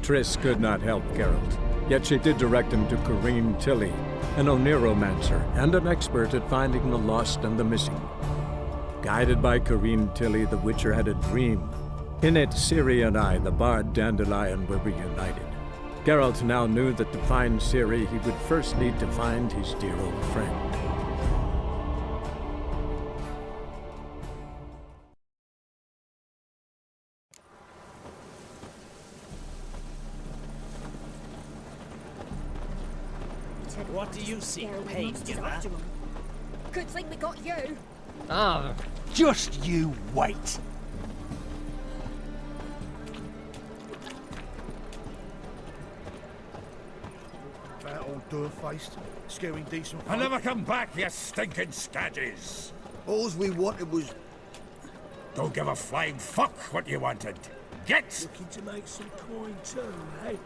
Triss could not help Geralt, yet she did direct him to Corrine Tilly, an Oniromancer and an expert at finding the lost and the missing. Guided by Corrine Tilly, the Witcher had a dream. In it, Ciri and I, the bard Dandelion, were reunited. Geralt now knew that to find Ciri, he would first need to find his dear old friend. What do you see, painkiller? Good thing we got you. Ah, just you wait. That old door-faced, scaring decent folk. I'll never come back, you stinking scadges! Alls we wanted was... Don't give a flying fuck what you wanted. Get! Looking to make some coin too, eh?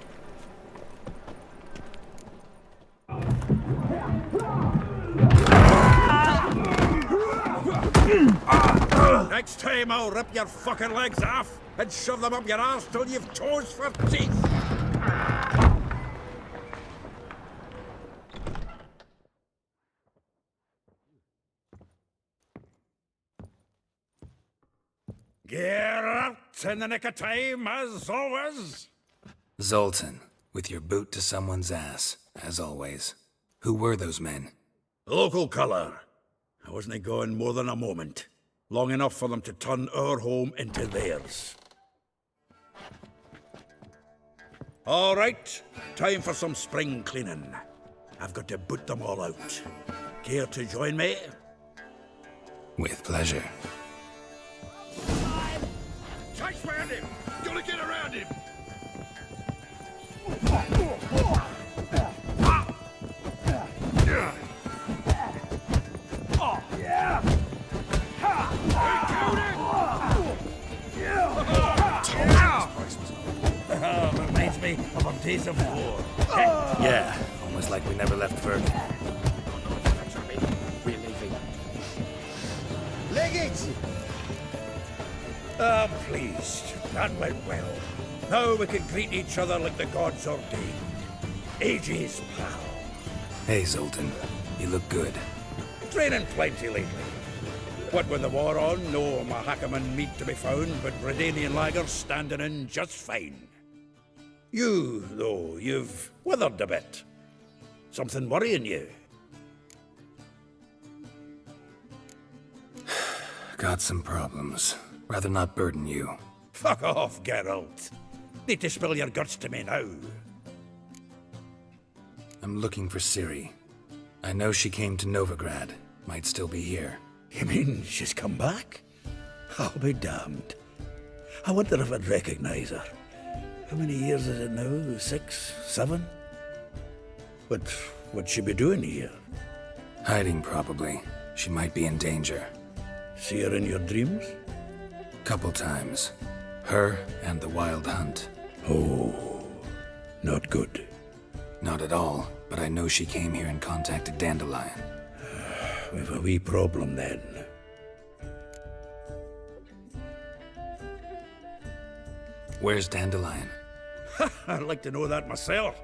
Next time I'll rip your fucking legs off and shove them up your arse till you've toes for teeth! Geralt, in the nick of time, as always. Zoltan, with your boot to someone's ass, as always. Who were those men? Local colour. I wasn't going more than a moment. Long enough for them to turn our home into theirs. All right, time for some spring cleaning. I've got to boot them all out. Care to join me? With pleasure. Chase round him! Gotta get around him! Reminds me of our days of war. Yeah, almost like we never left Bergen. We're leaving. Leg it! I'm pleased. That went well. Now we can greet each other like the gods ordained. Ages, pal. Hey, Zoltan. You look good. Training plenty lately. What with the war on, no Mahakaman meat to be found, but Redanian lagers standing in just fine. You, though, you've withered a bit. Something worrying you? Got some problems. Rather not burden you. Fuck off, Geralt. Need to spill your guts to me now. I'm looking for Ciri. I know she came to Novigrad. Might still be here. You mean she's come back? I'll be damned. I wonder if I'd recognize her. How many years is it now? 6, 7? But what'd she be doing here? Hiding, probably. She might be in danger. See her in your dreams? Couple times. Her and the Wild Hunt. Oh, not good. Not at all, but I know she came here and contacted Dandelion. We've a wee problem then. Where's Dandelion? I'd like to know that myself.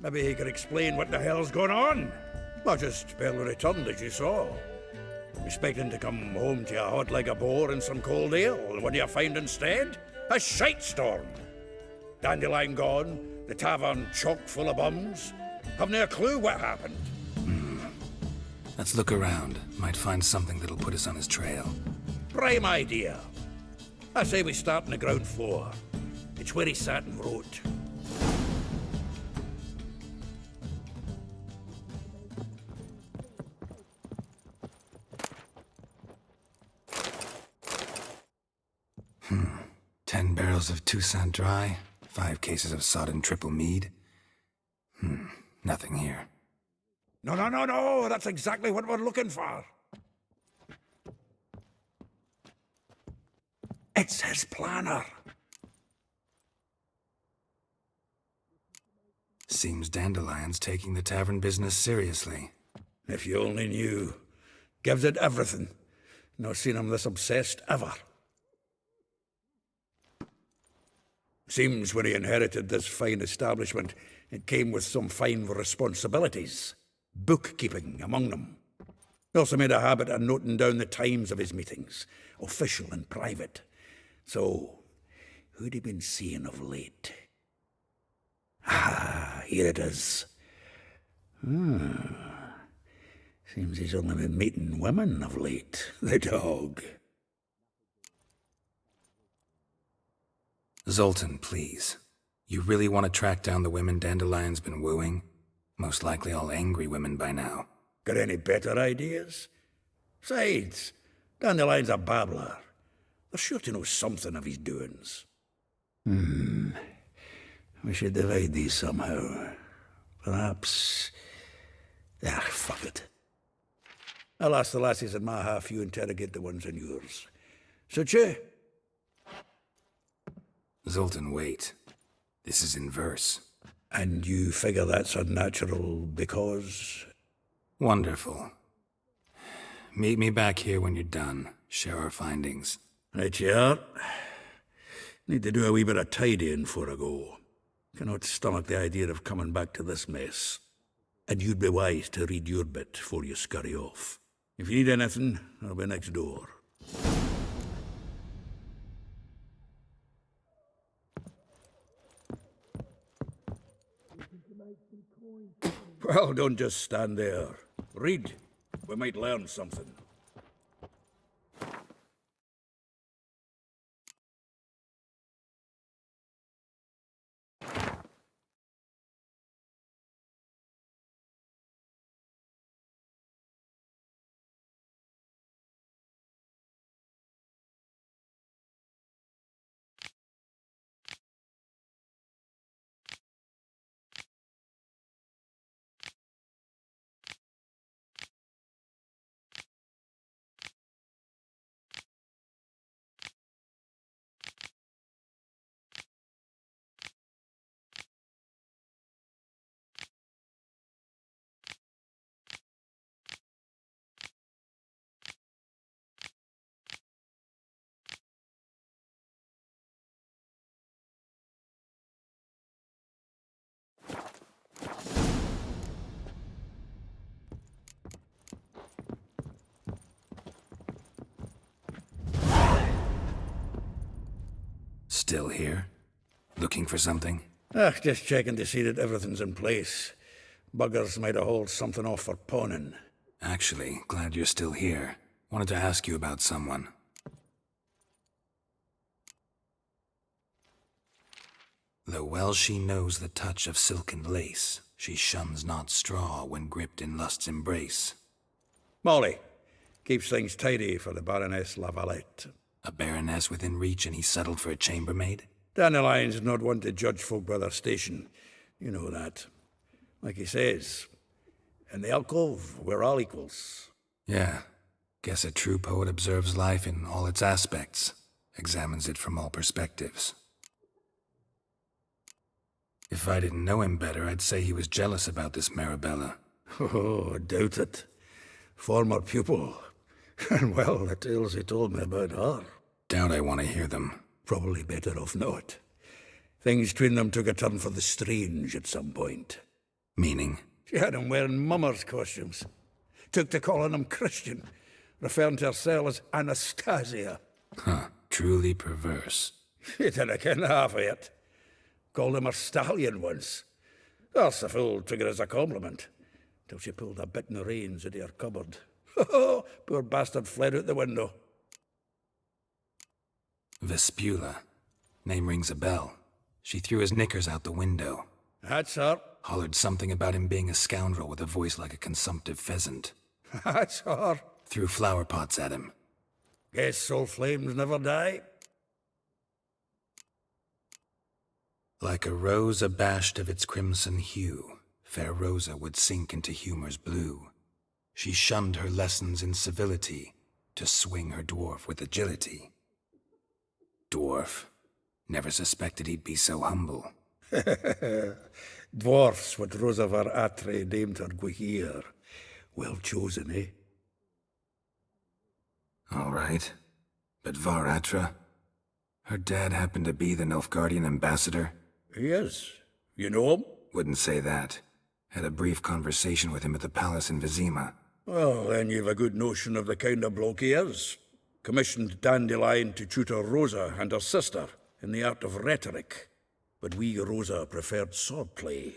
Maybe he could explain what the hell's going on. I just barely returned, as you saw. Expecting to come home to you hot like a boar in some cold ale, and what do you find instead? A shite storm. Dandelion gone, the tavern chock full of bums. Haven't a clue what happened. Let's look around. Might find something that'll put us on his trail. Prime idea. I say we start on the ground floor. It's where he sat and wrote. Hmm. 10 barrels of Toussaint Dry, 5 cases of sodden triple mead. Nothing here. No, that's exactly what we're looking for. It's his planner. Seems Dandelion's taking the tavern business seriously. If you only knew. Gives it everything. Not seen him this obsessed ever. Seems when he inherited this fine establishment, it came with some fine responsibilities. Bookkeeping among them. He also made a habit of noting down the times of his meetings, official and private. So, who'd he been seeing of late? Ah, here it is. Seems he's only been meeting women of late, the dog. Zoltan, please. You really want to track down the women Dandelion's been wooing? Most likely all angry women by now. Got any better ideas? Besides, Dandelion's a babbler. They're sure to know something of his doings. We should divide these somehow. Perhaps... fuck it. I'll ask the lassies in my half, you interrogate the ones in yours. Suit you? Zoltan, wait. This is in verse. And you figure that's unnatural because... Wonderful. Meet me back here when you're done. Share our findings. Right you are. Need to do a wee bit of tidying before I go. Cannot stomach the idea of coming back to this mess. And you'd be wise to read your bit before you scurry off. If you need anything, I'll be next door. Well, don't just stand there. Read. We might learn something. Still here? Looking for something? Just checking to see that everything's in place. Buggers might have hauled something off for pawning. Actually, glad you're still here. Wanted to ask you about someone. Though well she knows the touch of silken lace, she shuns not straw when gripped in lust's embrace. Molly. Keeps things tidy for the Baroness Lavalette. A baroness within reach and he settled for a chambermaid? Dandelion's not one to judge folk by their station. You know that. Like he says, in the alcove, we're all equals. Yeah. Guess a true poet observes life in all its aspects, examines it from all perspectives. If I didn't know him better, I'd say he was jealous about this Marabella. Oh, doubt it. Former pupil. And well, the tales he told me about her. Doubt I want to hear them. Probably better off not. Things between them took a turn for the strange at some point. Meaning? She had him wearing mummers' costumes. Took to calling him Christian, referring to herself as Anastasia. Huh, truly perverse. She didn't ken half of it. Called him a stallion once. That's the fool took it as a compliment, till she pulled a bit in the reins out of her cupboard. Poor bastard fled out the window. Vespula. Name rings a bell. She threw his knickers out the window. That's her. Hollered something about him being a scoundrel with a voice like a consumptive pheasant. That's her. Threw flower pots at him. Guess soul flames never die. Like a rose abashed of its crimson hue, fair Rosa would sink into humor's blue. She shunned her lessons in civility, to swing her dwarf with agility. Dwarf. Never suspected he'd be so humble. Dwarfs what Rosa var Atre named her Guihir. Well chosen, eh? All right. But Var Atra? Her dad happened to be the Nilfgaardian ambassador? He is. You know him? Wouldn't say that. Had a brief conversation with him at the palace in Vizima. Well, then you've a good notion of the kind of bloke he is. Commissioned Dandelion to tutor Rosa and her sister in the art of rhetoric. But we Rosa preferred swordplay.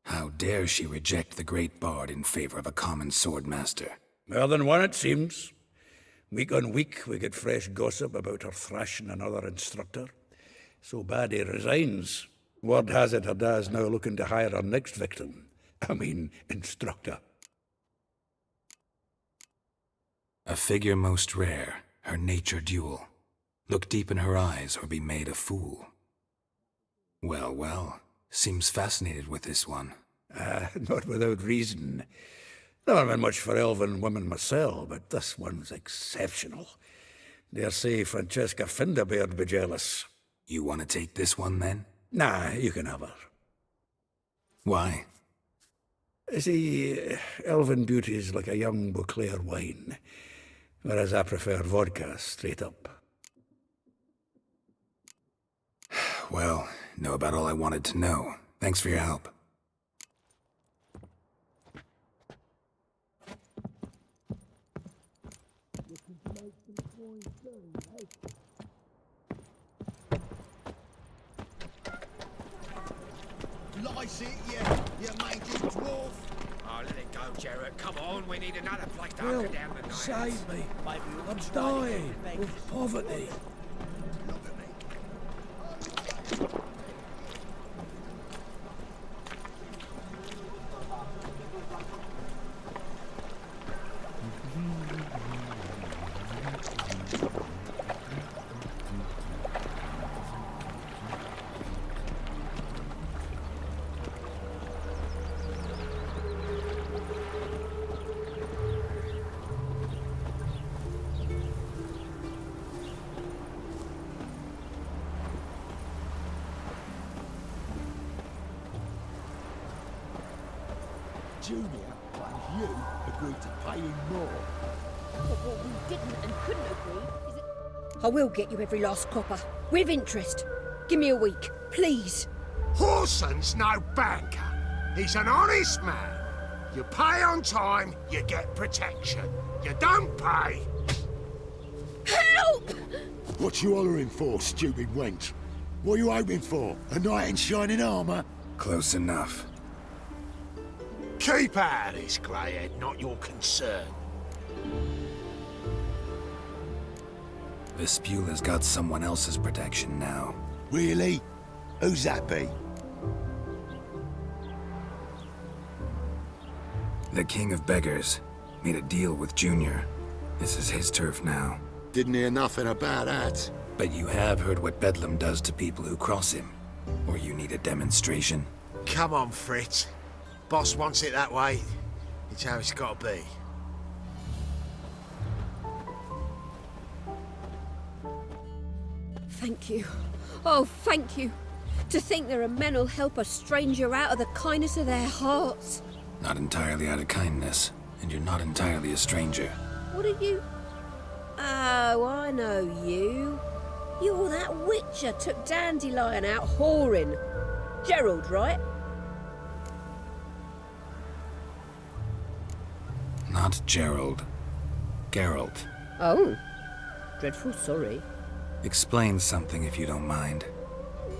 How dare she reject the great bard in favor of a common swordmaster? More than one, it seems. Week on week, we get fresh gossip about her thrashing another instructor. So bad he resigns. Word has it her dad's now looking to hire her next victim. Instructor. A figure most rare, her nature dual. Look deep in her eyes or be made a fool. Well, well, seems fascinated with this one. Not without reason. Never been much for elven women myself, but this one's exceptional. Dare say Francesca Finderbeard be jealous. You want to take this one, then? Nah, you can have her. Why? See, elven beauty's like a young Beauclair wine, whereas I prefer vodka straight up. Well, know about all I wanted to know. Thanks for your help. Lice it, you mangy dwarf. Oh, let it go, Jarrett. Come on, we need another place to hunker down the night. Save me. Maybe we'll I'm try dying to beg of poverty. Look at me. Junior and you agreed to pay him more. But what we didn't and couldn't agree is that... I will get you every last copper, with interest. Give me a week, please. Horson's no banker. He's an honest man. You pay on time, you get protection. You don't pay. Help! What you hollering for, stupid wench? What are you hoping for? A knight in shining armour? Close enough. Keep out of this, greyhead, not your concern. Vespula's got someone else's protection now. Really? Who's that be? The King of Beggars made a deal with Junior. This is his turf now. Didn't hear nothing about that. But you have heard what Bedlam does to people who cross him. Or you need a demonstration? Come on, Fritz. Boss wants it that way. It's how it's got to be. Thank you. Oh, thank you. To think there are men who'll help a stranger out of the kindness of their hearts. Not entirely out of kindness, and you're not entirely a stranger. What are you? Oh, I know you. You're that witcher took Dandelion out whoring. Gerald, right? Not Gerald. Geralt. Oh. Dreadful sorry. Explain something if you don't mind.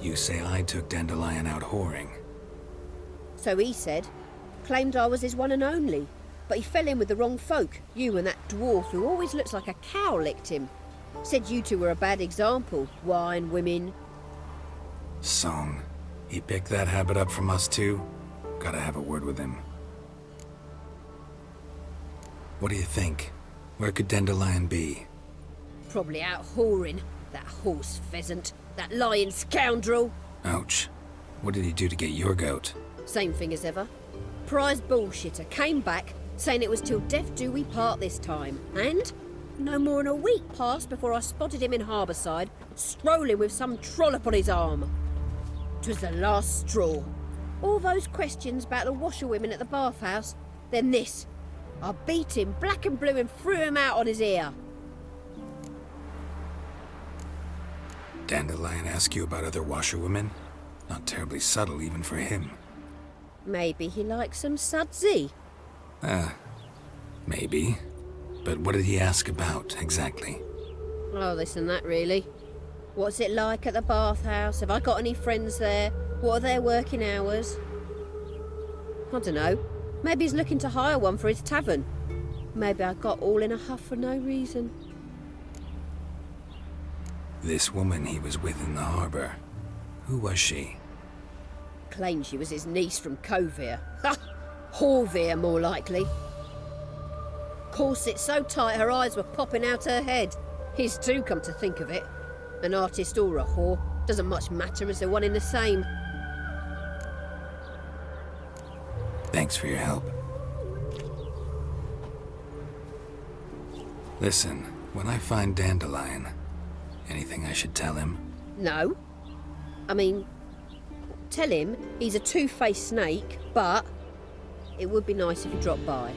You say I took Dandelion out whoring. So he said. Claimed I was his one and only. But he fell in with the wrong folk. You and that dwarf who always looks like a cow licked him. Said you two were a bad example. Wine, women. Song. He picked that habit up from us too? Gotta have a word with him. What do you think? Where could Dandelion be? Probably out whoring. That horse pheasant. That lying scoundrel. Ouch. What did he do to get your goat? Same thing as ever. Prize bullshitter came back, saying it was till death do we part this time. And no more than a week passed before I spotted him in Harbourside, strolling with some trollop on his arm. 'Twas the last straw. All those questions about the washerwomen at the bathhouse, then this. I beat him black and blue and threw him out on his ear. Dandelion ask you about other washerwomen? Not terribly subtle even for him. Maybe he likes some sudsy. Maybe. But what did he ask about, exactly? Oh, this and that, really. What's it like at the bathhouse? Have I got any friends there? What are their working hours? I don't know. Maybe he's looking to hire one for his tavern. Maybe I got all in a huff for no reason. This woman he was with in the harbor. Who was she? Claimed she was his niece from Covere. Ha! Horvere, more likely. Corset so tight her eyes were popping out her head. His too, come to think of it. An artist or a whore. Doesn't much matter as they're one in the same. Thanks for your help. Listen, when I find Dandelion, anything I should tell him? No. I mean, tell him he's a two-faced snake, but it would be nice if he dropped by.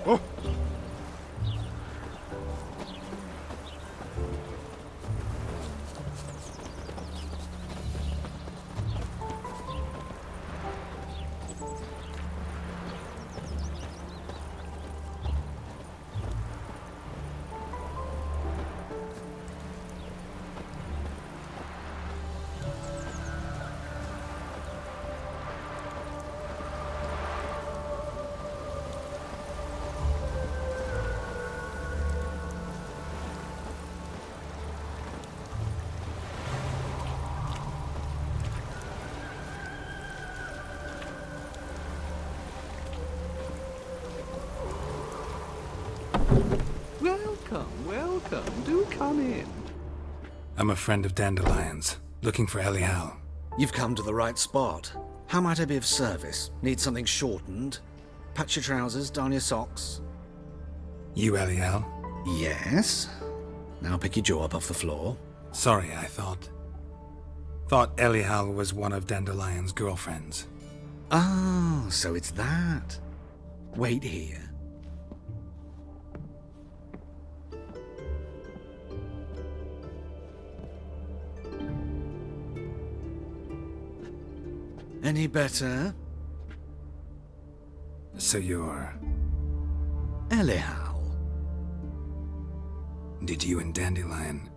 Oh, Welcome. Do come in. I'm a friend of Dandelion's, looking for Elial. You've come to the right spot. How might I be of service? Need something shortened? Patch your trousers, darn your socks? You Elial? Yes. Now pick your jaw up off the floor. Sorry, I thought Elial was one of Dandelion's girlfriends. Oh, so it's that. Wait here. Any better? So you're... Elial. Did you and Dandelion...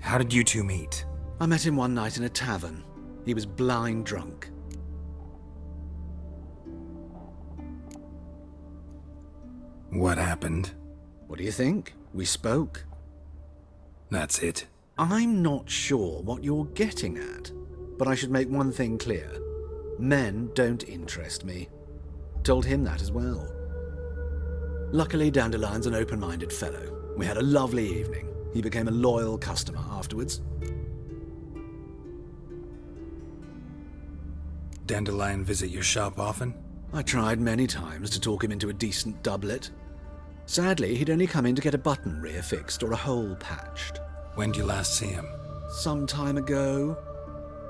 how did you two meet? I met him one night in a tavern. He was blind drunk. What happened? What do you think? We spoke. That's it. I'm not sure what you're getting at, but I should make one thing clear. Men don't interest me. Told him that as well. Luckily, Dandelion's an open-minded fellow. We had a lovely evening. He became a loyal customer afterwards. Dandelion visit your shop often? I tried many times to talk him into a decent doublet. Sadly, he'd only come in to get a button rear fixed or a hole patched. When did you last see him? Some time ago.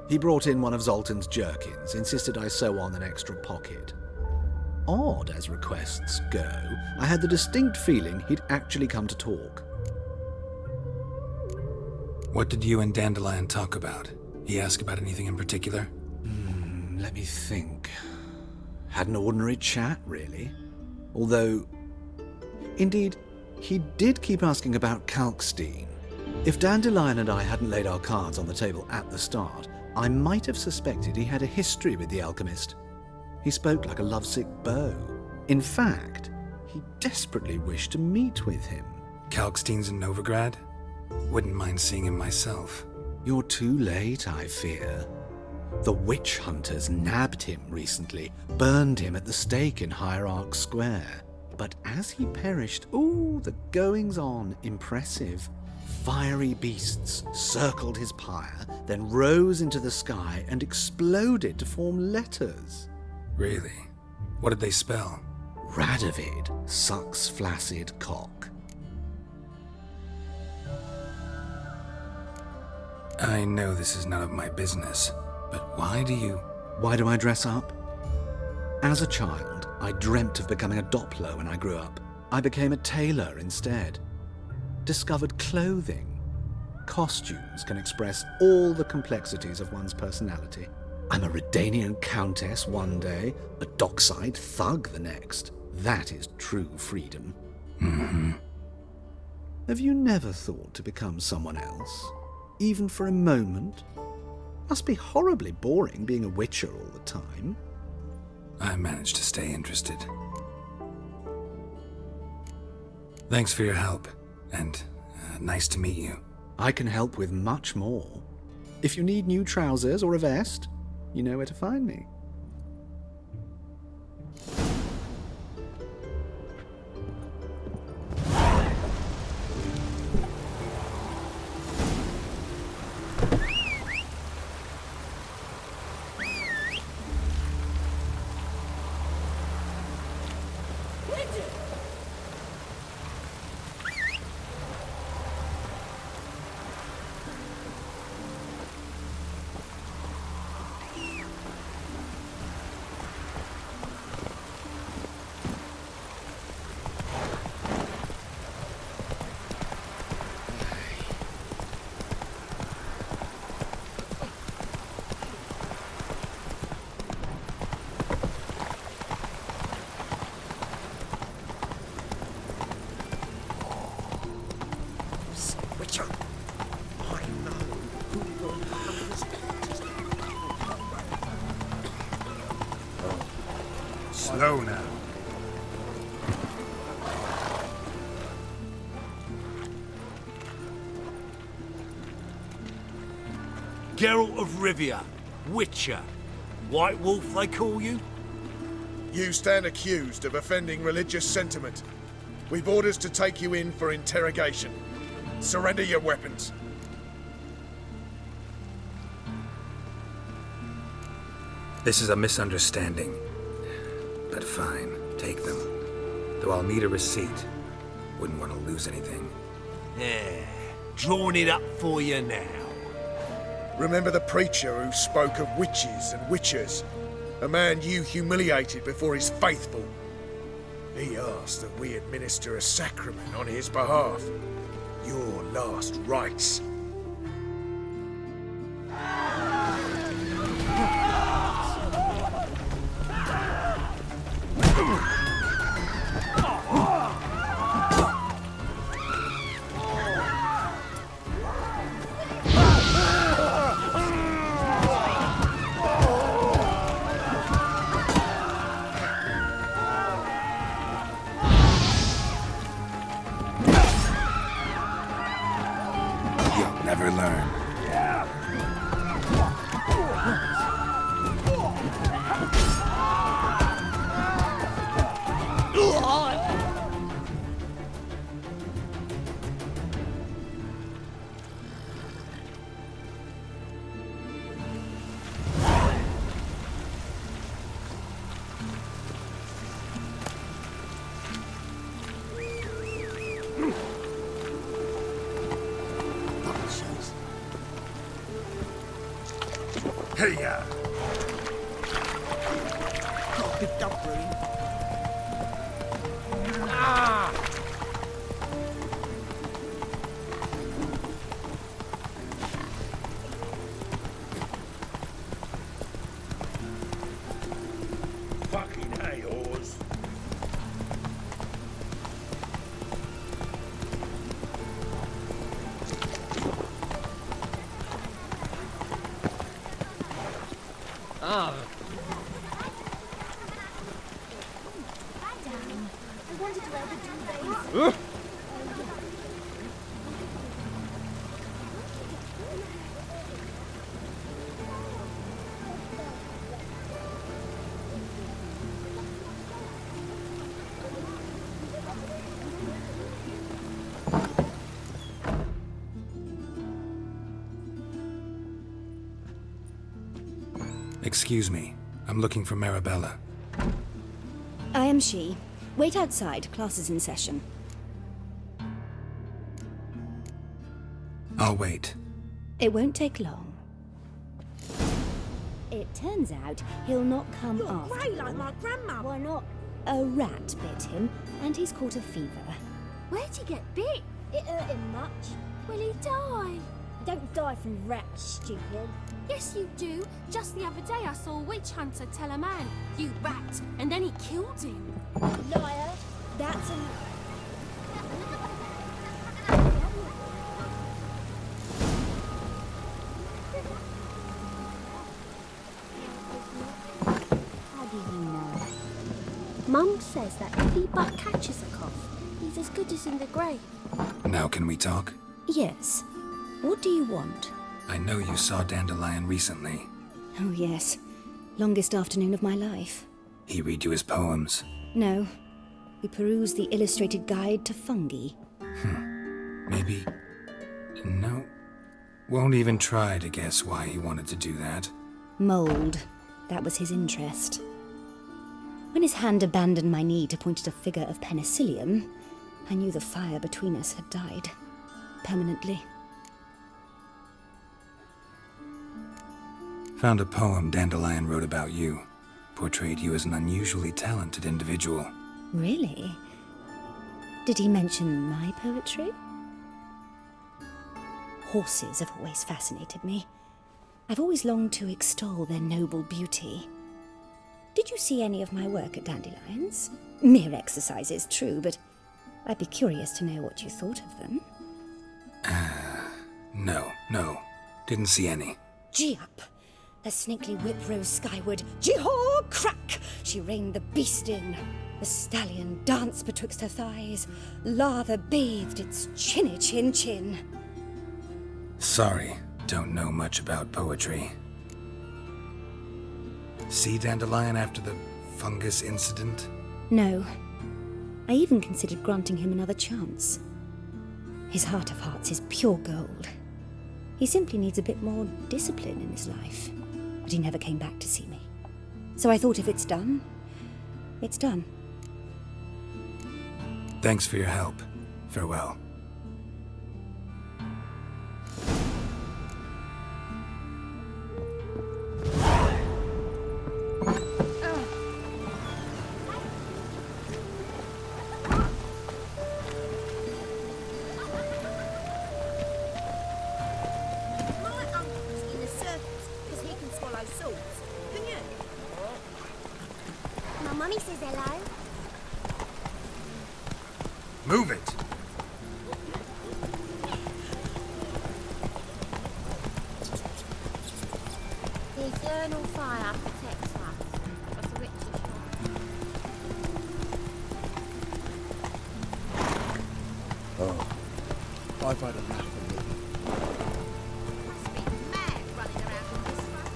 He brought in one of Zoltan's jerkins, insisted I sew on an extra pocket. Odd as requests go, I had the distinct feeling he'd actually come to talk. What did you and Dandelion talk about? He asked about anything in particular? Let me think. Had an ordinary chat, really. Although, indeed, he did keep asking about Kalkstein. If Dandelion and I hadn't laid our cards on the table at the start, I might have suspected he had a history with the alchemist. He spoke like a lovesick beau. In fact, he desperately wished to meet with him. Kalkstein's in Novigrad? Wouldn't mind seeing him myself. You're too late, I fear. The witch hunters nabbed him recently, burned him at the stake in Hierarch Square. But as he perished, the goings-on impressive. Fiery beasts circled his pyre, then rose into the sky and exploded to form letters. Really? What did they spell? Radovid sucks flaccid cock. I know this is none of my business, but why do I dress up? As a child, I dreamt of becoming a Doppler when I grew up. I became a tailor instead. Discovered clothing. Costumes can express all the complexities of one's personality. I'm a Redanian countess one day, a dockside thug the next. That is true freedom. Mm-hmm. Have you never thought to become someone else? Even for a moment? Must be horribly boring being a witcher all the time. I managed to stay interested. Thanks for your help, and nice to meet you. I can help with much more. If you need new trousers or a vest, you know where to find me. Witcher, I know who will have this Slow now. Geralt of Rivia, Witcher. White Wolf, they call you? You stand accused of offending religious sentiment. We've orders to take you in for interrogation. Surrender your weapons. This is a misunderstanding. But fine, take them. Though I'll need a receipt. Wouldn't want to lose anything. Yeah, drawing it up for you now. Remember the preacher who spoke of witches and witchers? A man you humiliated before his faithful. He asked that we administer a sacrament on his behalf. Your last rites. You'll never learn. Here. Got picked up, really. Ah! Fucking hay, Oz. Ah. I wanted to wear the duvets. Excuse me. I'm looking for Marabella. I am she. Wait outside. Class is in session. I'll wait. It won't take long. It turns out he'll not come You're after grey like all. my grandma. Why not? A rat bit him, and he's caught a fever. Where'd he get bit? It hurt him much. Will he die? Don't die from rats, stupid. Yes, you do. Just the other day I saw a witch hunter tell a man, "You rat," and then he killed him. Liar. That's a... How do you know? Mum says that if he but catches a cough, he's as good as in the grave. Now can we talk? Yes. What do you want? I know you saw Dandelion recently. Oh, yes. Longest afternoon of my life. He read you his poems. No. We perused the illustrated guide to fungi. Maybe... No. Won't even try to guess why he wanted to do that. Mold. That was his interest. When his hand abandoned my knee to point at a figure of penicillium, I knew the fire between us had died. Permanently. Found a poem Dandelion wrote about you. Portrayed you as an unusually talented individual. Really? Did he mention my poetry? Horses have always fascinated me. I've always longed to extol their noble beauty. Did you see any of my work at Dandelion's? Mere exercises, true, but I'd be curious to know what you thought of them. No. Didn't see any. Gee up! The snakely whip rose skyward. Gee-haw! Crack! She reined the beast in. The stallion danced betwixt her thighs. Lather bathed its chinny chin. Sorry, don't know much about poetry. See Dandelion after the fungus incident? No. I even considered granting him another chance. His heart of hearts is pure gold. He simply needs a bit more discipline in his life. But he never came back to see me. So I thought if it's done, it's done. Thanks for your help. Farewell. Mummy says hello. Move it! The eternal fire protects us. That's a witch's Oh, I've had enough of it. must be mad running around in this one.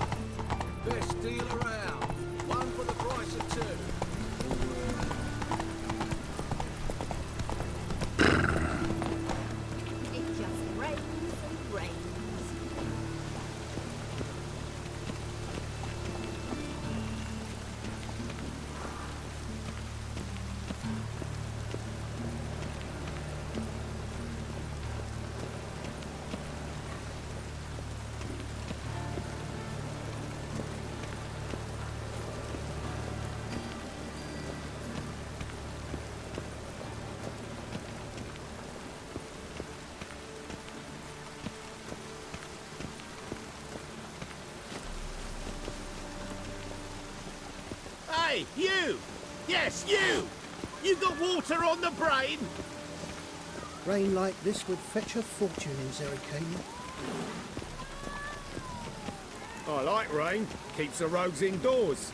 Best deal around. One for the price of two. It just rains and rains. Hey, you! Yes, you! You got water on the brain? Rain like this would fetch a fortune in Zerrikania. I like rain. Keeps the rogues indoors.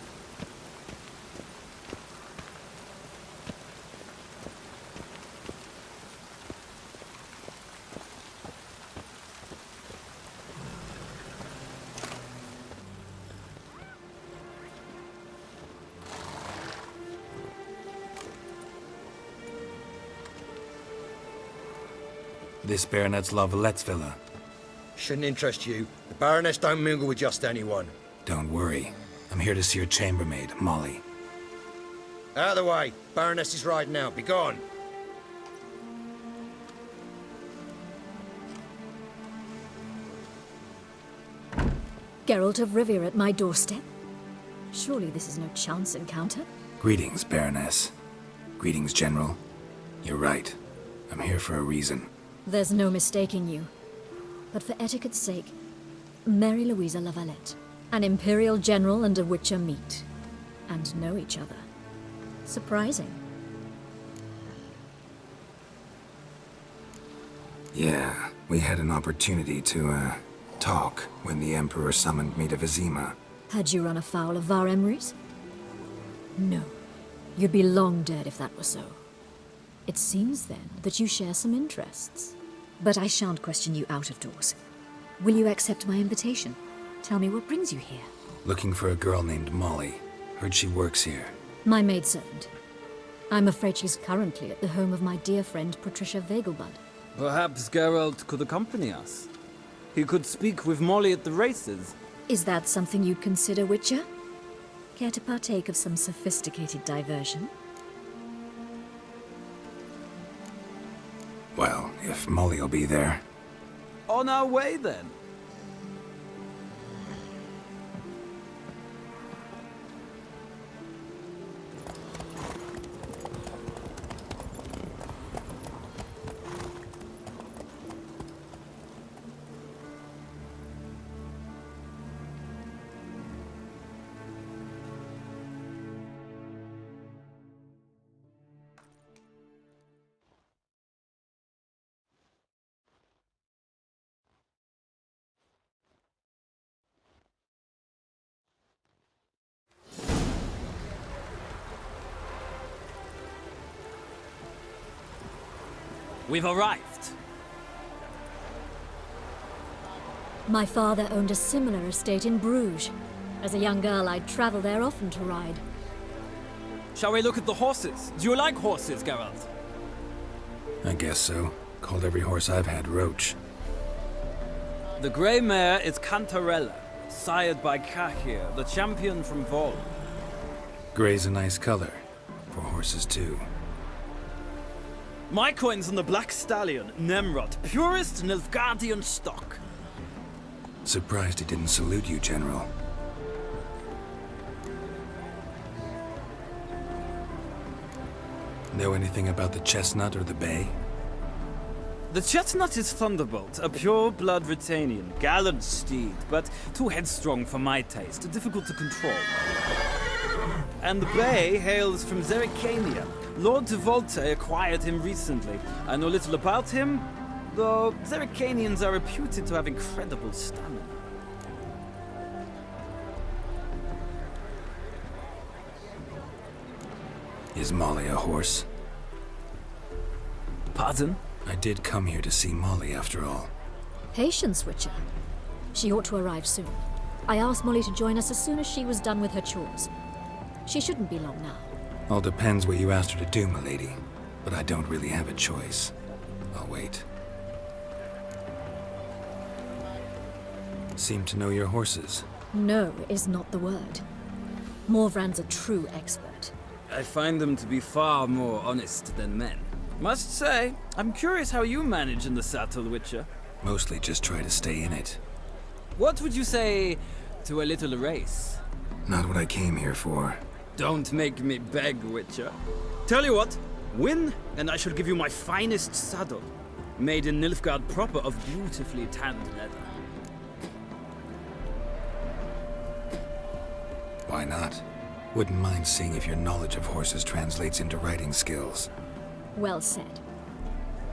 This Baronet's La Vallette's villa. Shouldn't interest you. The Baroness don't mingle with just anyone. Don't worry. I'm here to see your chambermaid, Molly. Out of the way. Baroness is riding out. Be gone. Geralt of Rivia at my doorstep? Surely this is no chance encounter? Greetings, Baroness. Greetings, General. You're right. I'm here for a reason. There's no mistaking you. But for etiquette's sake, Mary Louisa Lavalette. An Imperial General and a Witcher meet. And know each other. Surprising. Yeah, we had an opportunity to, talk when the Emperor summoned me to Vizima. Had you run afoul of Var Emrys? No. You'd be long dead if that were so. It seems, then, that you share some interests. But I shan't question you out of doors. Will you accept my invitation? Tell me what brings you here. Looking for a girl named Molly. Heard she works here. My maidservant. I'm afraid she's currently at the home of my dear friend Patricia Vegelbud. Perhaps Geralt could accompany us. He could speak with Molly at the races. Is that something you'd consider, Witcher? Care to partake of some sophisticated diversion? Well, if Molly'll be there. On our way, then. We've arrived. My father owned a similar estate in Bruges. As a young girl, I'd travel there often to ride. Shall we look at the horses? Do you like horses, Geralt? I guess so. Called every horse I've had Roach. The grey mare is Cantarella, sired by Cahir, the champion from Vol. Grey's a nice color. For horses, too. My coin's on the Black Stallion, Nemrod, purest Nilfgaardian stock. Surprised he didn't salute you, General. Know anything about the chestnut or the bay? The chestnut is Thunderbolt, a pure-blood Britannian, gallant steed, but too headstrong for my taste, difficult to control. And the bay hails from Zerrikania. Lord de Volte acquired him recently. I know little about him, though Zerrikanians are reputed to have incredible stamina. Is Molly a horse? Pardon? I did come here to see Molly, after all. Patience, Witcher. She ought to arrive soon. I asked Molly to join us as soon as she was done with her chores. She shouldn't be long now. All depends what you asked her to do, milady. But I don't really have a choice. I'll wait. Seem to know your horses. No is not the word. Morvran's a true expert. I find them to be far more honest than men. Must say, I'm curious how you manage in the saddle, Witcher. Mostly just try to stay in it. What would you say to a little race? Not what I came here for. Don't make me beg, Witcher. Tell you what, win, and I shall give you my finest saddle. Made in Nilfgaard proper of beautifully tanned leather. Why not? Wouldn't mind seeing if your knowledge of horses translates into riding skills. Well said.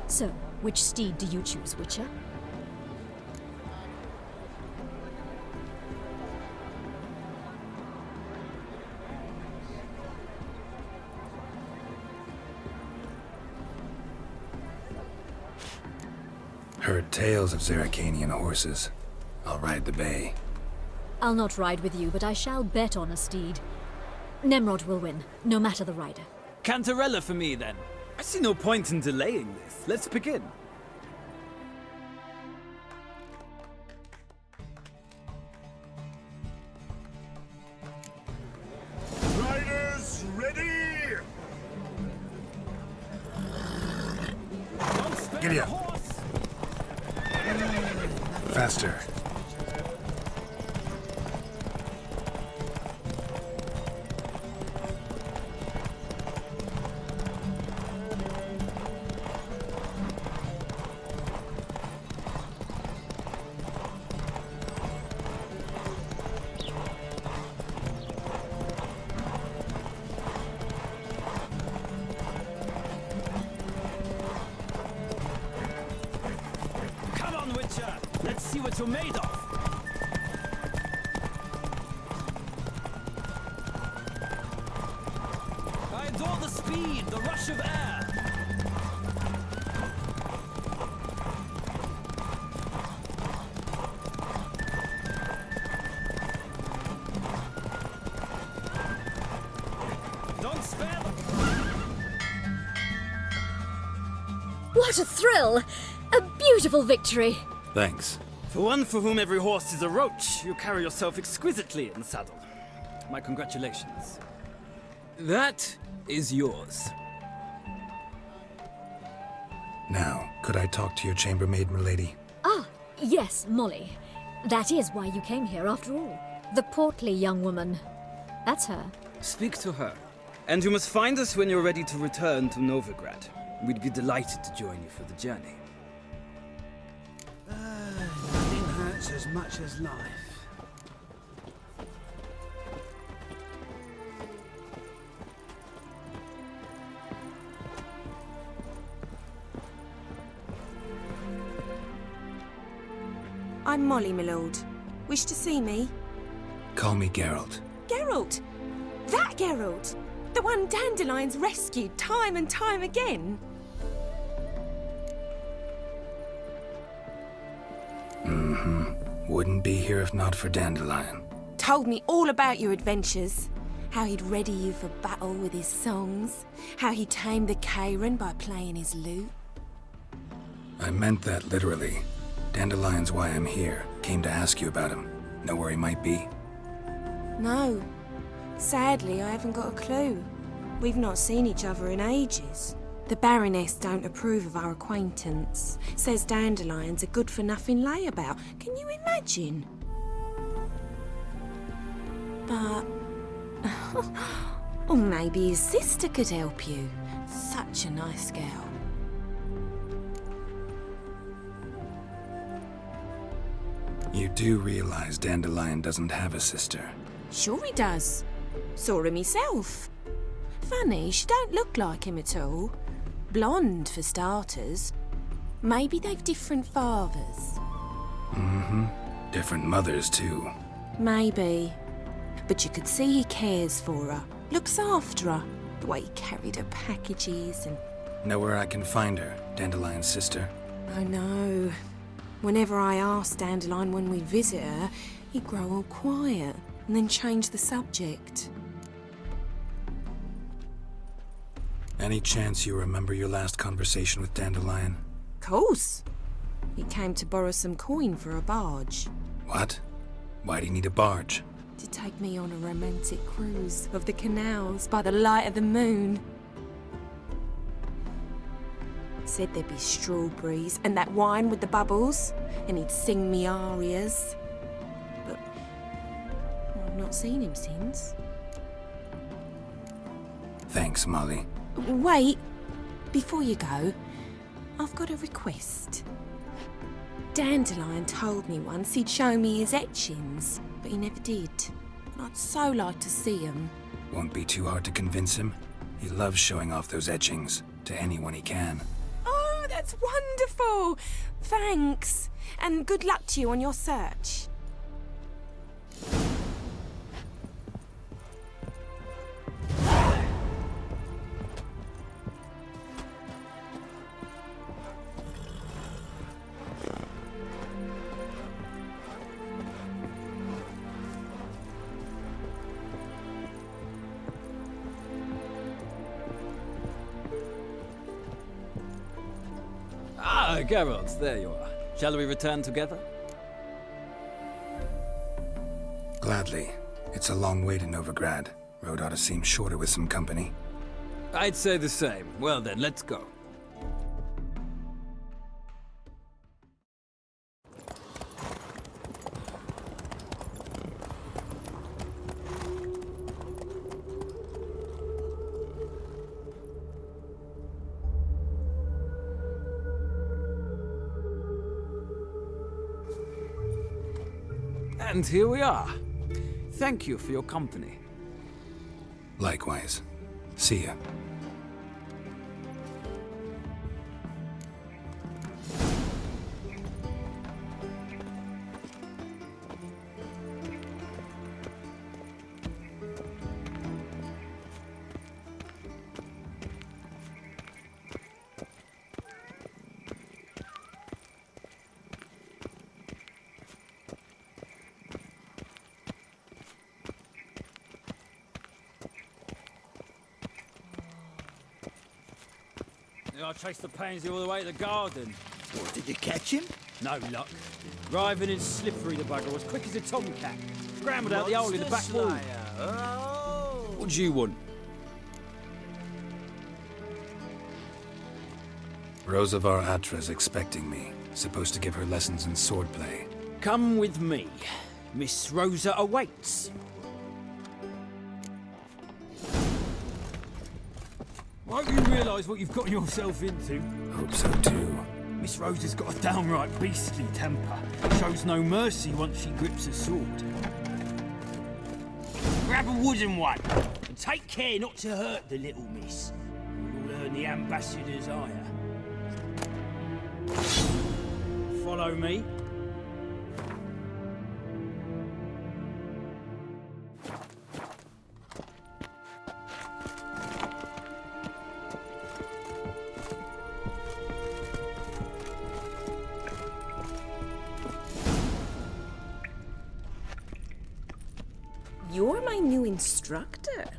So, which steed do you choose, Witcher? Heard tales of Zerrikanian horses. I'll ride the bay. I'll not ride with you, but I shall bet on a steed. Nemrod will win, no matter the rider. Cantarella for me, then. I see no point in delaying this. Let's begin. Riders, ready! Giddy up. Faster. Let's see what you're made of. I adore the speed, the rush of air. Don't spare them. What a thrill! A beautiful victory! Thanks. For one for whom every horse is a roach, you carry yourself exquisitely in the saddle. My congratulations. That is yours. Now, could I talk to your chambermaid, milady? Ah, yes, Molly. That is why you came here after all. The portly young woman. That's her. Speak to her. And you must find us when you're ready to return to Novigrad. We'd be delighted to join you for the journey. Nothing hurts as much as life. I'm Molly, my lord. Wish to see me? Call me Geralt. Geralt! That Geralt! The one Dandelion's rescued time and time again! Wouldn't be here if not for Dandelion. Told me all about your adventures. How he'd ready you for battle with his songs. How he tamed the Karen by playing his lute. I meant that literally. Dandelion's why I'm here. Came to ask you about him. Know where he might be? No. Sadly, I haven't got a clue. We've not seen each other in ages. The Baroness don't approve of our acquaintance. Says Dandelion's a good-for-nothing layabout. Can you imagine? But... or maybe his sister could help you. Such a nice girl. You do realize Dandelion doesn't have a sister? Sure he does. Saw him myself. Funny, she don't look like him at all. Blonde, for starters. Maybe they've different fathers. Different mothers, too. Maybe. But you could see he cares for her. Looks after her. The way he carried her packages and... Know where I can find her, Dandelion's sister? I know. Whenever I asked Dandelion when we'd visit her, he'd grow all quiet and then change the subject. Any chance you remember your last conversation with Dandelion? Course. He came to borrow some coin for a barge. What? Why'd he need a barge? To take me on a romantic cruise of the canals by the light of the moon. Said there'd be strawberries and that wine with the bubbles, and he'd sing me arias. But I've not seen him since. Thanks, Molly. Wait, before you go, I've got a request. Dandelion told me once he'd show me his etchings, but he never did. I'd so like to see them. Won't be too hard to convince him. He loves showing off those etchings to anyone he can. Oh, that's wonderful! Thanks, and good luck to you on your search. Ah, Geralt, there you are. Shall we return together? Gladly. It's a long way to Novigrad. Road ought to seem shorter with some company. I'd say the same. Well then, let's go. And here we are. Thank you for your company. Likewise. See ya. I chased the pansy all the way to the garden. What, did you catch him? No luck. Driving in slippery, the bugger was quick as a tomcat. Scrambled out the hole in the back wall. What do you want? Rosa var Atra's expecting me. Supposed to give her lessons in swordplay. Come with me. Miss Rosa awaits. Won't you realise what you've gotten yourself into? Hope so too. Miss Rosa's got a downright beastly temper. Shows no mercy once she grips a sword. Grab a wooden one, and take care not to hurt the little miss. You'll earn the ambassador's ire. Follow me. You're my new instructor?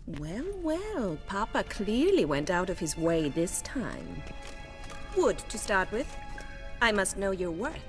Well, well, Papa clearly went out of his way this time. Wood, to start with. I must know your worth.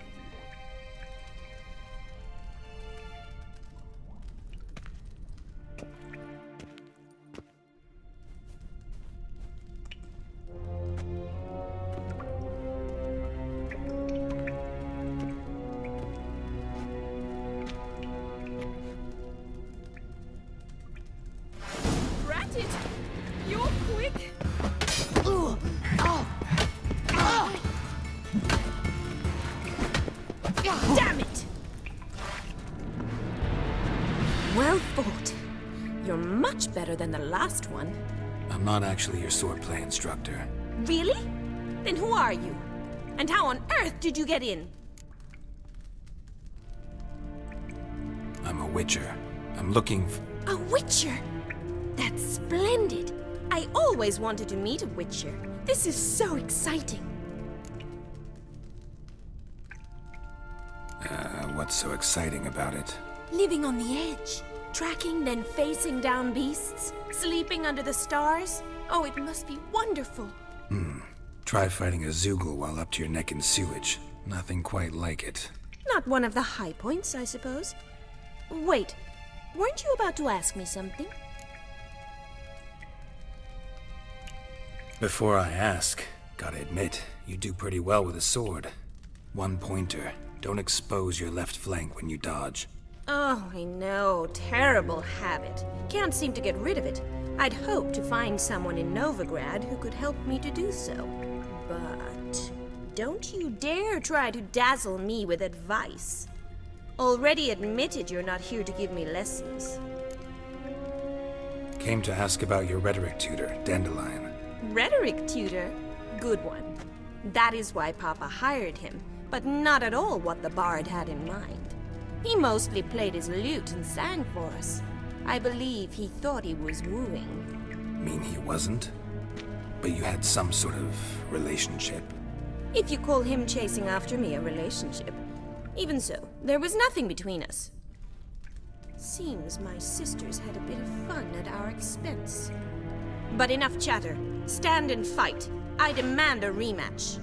Damn it! Well fought. You're much better than the last one. I'm not actually your swordplay instructor. Really? Then who are you? And how on earth did you get in? I'm a witcher. I'm looking for... A witcher? That's splendid. I always wanted to meet a witcher. This is so exciting. What's so exciting about it? Living on the edge. Tracking, then facing down beasts. Sleeping under the stars. Oh, it must be wonderful. Try fighting a Zoogle while up to your neck in sewage. Nothing quite like it. Not one of the high points, I suppose. Wait, weren't you about to ask me something? Before I ask, gotta admit, you do pretty well with a sword. One pointer. Don't expose your left flank when you dodge. Oh, I know. Terrible habit. Can't seem to get rid of it. I'd hoped to find someone in Novigrad who could help me to do so. But don't you dare try to dazzle me with advice. Already admitted you're not here to give me lessons. Came to ask about your rhetoric tutor, Dandelion. Rhetoric tutor? Good one. That is why Papa hired him, but not at all what the bard had in mind. He mostly played his lute and sang for us. I believe he thought he was wooing. Mean he wasn't? But you had some sort of relationship. If you call him chasing after me a relationship. Even so, there was nothing between us. Seems my sisters had a bit of fun at our expense. But enough chatter. Stand and fight. I demand a rematch.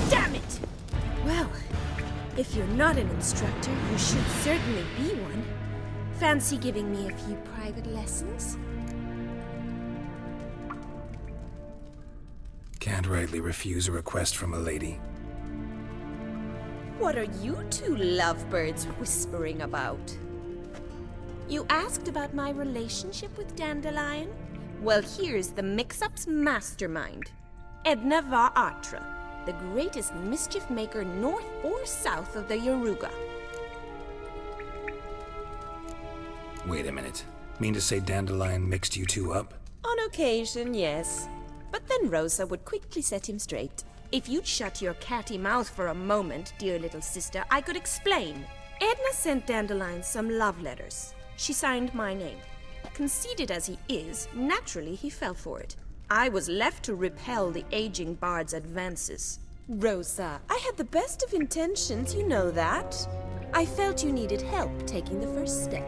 Damn it! Well, if you're not an instructor, you should certainly be one. Fancy giving me a few private lessons? Can't rightly refuse a request from a lady. What are you two lovebirds whispering about? You asked about my relationship with Dandelion? Well, here's the mix-up's mastermind. Edna var Atra, the greatest mischief maker north or south of the Yaruga. Wait a minute. Mean to say Dandelion mixed you two up? On occasion, yes. But then Rosa would quickly set him straight. If you'd shut your catty mouth for a moment, dear little sister, I could explain. Edna sent Dandelion some love letters. She signed my name. Conceited as he is, naturally he fell for it. I was left to repel the aging bard's advances. Rosa, I had the best of intentions, you know that. I felt you needed help taking the first step.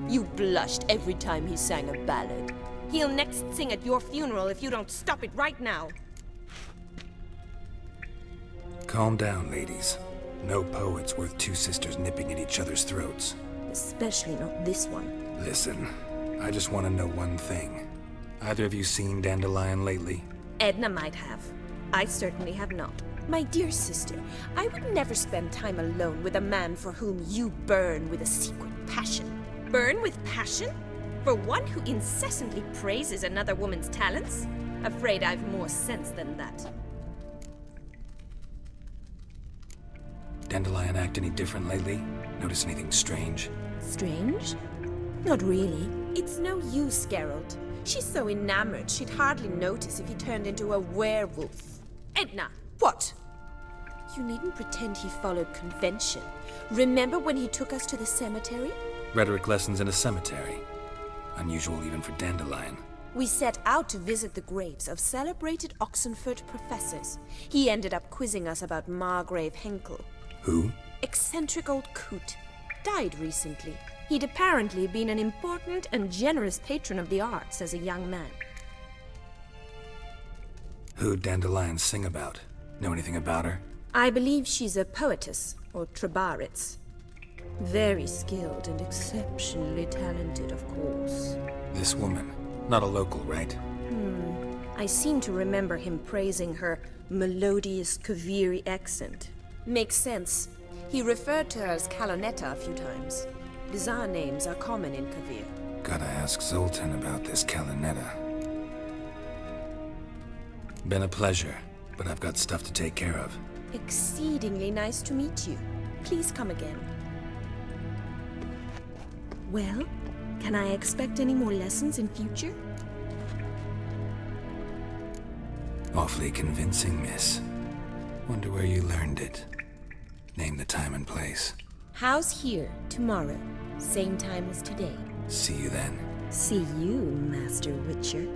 You blushed every time he sang a ballad. He'll next sing at your funeral if you don't stop it right now. Calm down, ladies. No poet's worth two sisters nipping at each other's throats. Especially not this one. Listen, I just want to know one thing. Either of you seen Dandelion lately? Edna might have. I certainly have not. My dear sister, I would never spend time alone with a man for whom you burn with a secret passion. Burn with passion? For one who incessantly praises another woman's talents? Afraid I've more sense than that. Dandelion act any different lately? Notice anything strange? Strange? Not really. It's no use, Geralt. She's so enamored she'd hardly notice if he turned into a werewolf. Edna! What? You needn't pretend he followed convention. Remember when he took us to the cemetery? Rhetoric lessons in a cemetery. Unusual even for Dandelion. We set out to visit the graves of celebrated Oxenford professors. He ended up quizzing us about Margrave Henkel. Who? Eccentric old coot. Died recently. He'd apparently been an important and generous patron of the arts as a young man. Who'd Dandelion sing about? Know anything about her? I believe she's a poetess, or trabaritz. Very skilled and exceptionally talented, of course. This woman. Not a local, right? I seem to remember him praising her melodious Kaviri accent. Makes sense. He referred to her as Calonetta a few times. Bizarre names are common in Kavir. Gotta ask Zoltan about this Calonetta. Been a pleasure, but I've got stuff to take care of. Exceedingly nice to meet you. Please come again. Well, can I expect any more lessons in future? Awfully convincing, miss. Wonder where you learned it. Name the time and place. House here, tomorrow. Same time as today. See you then. See you, Master Witcher.